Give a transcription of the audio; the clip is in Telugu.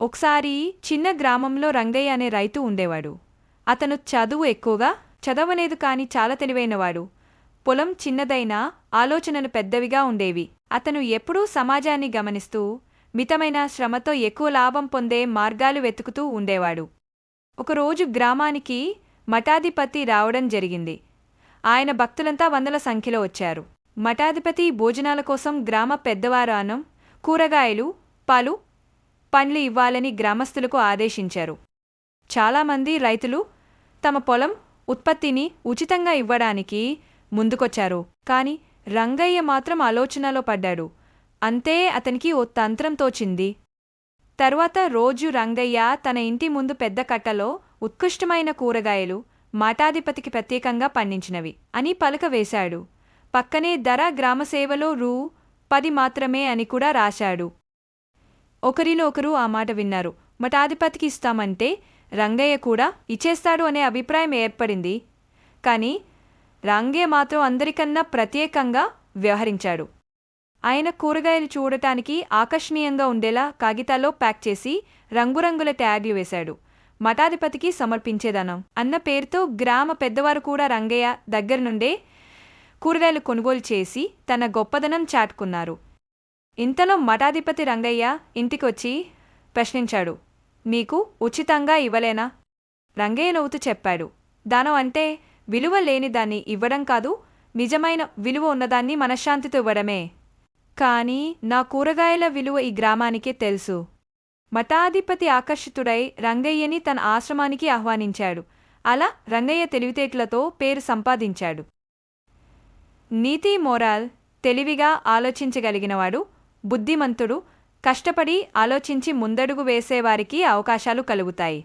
ఒకసారి చిన్న గ్రామంలో రంగయ్య అనే రైతు ఉండేవాడు. అతను చదువు ఎక్కువగా చదవలేదు కాని చాలా తెలివైనవాడు. పొలం చిన్నదైనా ఆలోచనలు పెద్దవిగా ఉండేవి. అతను ఎప్పుడూ సమాజాన్ని గమనిస్తూ మితమైన శ్రమతో ఎక్కువ లాభం పొందే మార్గాలు వెతుకుతూ ఉండేవాడు. ఒకరోజు గ్రామానికి మఠాధిపతి రావడం జరిగింది. ఆయన భక్తులంతా వందల సంఖ్యలో వచ్చారు. మఠాధిపతి భోజనాల కోసం గ్రామ పెద్దవారు అన్నం, కూరగాయలు, పాలు, పండ్లు ఇవ్వాలని గ్రామస్తులకు ఆదేశించారు. చాలామంది రైతులు తమ పొలం ఉత్పత్తిని ఉచితంగా ఇవ్వడానికి ముందుకొచ్చారు. కాని రంగయ్య మాత్రం ఆలోచనలో పడ్డాడు. అంతే అతనికి ఓ తంత్రం తోచింది. తరువాత రోజు రంగయ్య తన ఇంటి ముందు పెద్ద కట్టలో ఉత్కృష్టమైన కూరగాయలు మఠాధిపతికి ప్రత్యేకంగా పండించినవి అని పలక వేశాడు. పక్కనే ధర గ్రామసేవలో రూ. 10 మాత్రమే అని కూడా రాశాడు. ఒకరిలో ఒకరు ఆ మాట విన్నారు. మఠాధిపతికి ఇస్తామంటే రంగయ్య కూడా ఇచ్చేస్తాడు అనే అభిప్రాయం ఏర్పడింది. కాని రంగయ్య మాత్రం అందరికన్నా ప్రత్యేకంగా వ్యవహరించాడు. ఆయన కూరగాయలు చూడటానికి ఆకర్షణీయంగా ఉండేలా కాగితాల్లో ప్యాక్ చేసి రంగురంగుల ట్యాగ్లు వేశాడు. మఠాధిపతికి సమర్పించేదనం అన్న పేరుతో గ్రామ పెద్దవారు కూడా రంగయ్య దగ్గరనుండే కూరగాయలు కొనుగోలు చేసి తన గొప్పదనం చాటుకున్నారు. ఇంతలో మఠాధిపతి రంగయ్య ఇంటికొచ్చి ప్రశ్నించాడు, మీకు ఉచితంగా ఇవ్వలేనా? రంగయ్య నవ్వుతూ చెప్పాడు, దానం అంటే విలువ లేని దాన్ని ఇవ్వడం కాదు, నిజమైన విలువ ఉన్నదాన్ని మనశ్శాంతితో ఇవ్వడమే. కాని నా కూరగాయల విలువ ఈ గ్రామానికే తెలుసు. మఠాధిపతి ఆకర్షితుడై రంగయ్యని తన ఆశ్రమానికి ఆహ్వానించాడు. అలా రంగయ్య తెలివితేటలతో పేరు సంపాదించాడు. నీతి మోరాల్ తెలివిగా ఆలోచించగలిగినవాడు, బుద్ధిమంతుడు, కష్టపడి ఆలోచించి ముందడుగు వేసేవారికి అవకాశాలు కలుగుతాయి.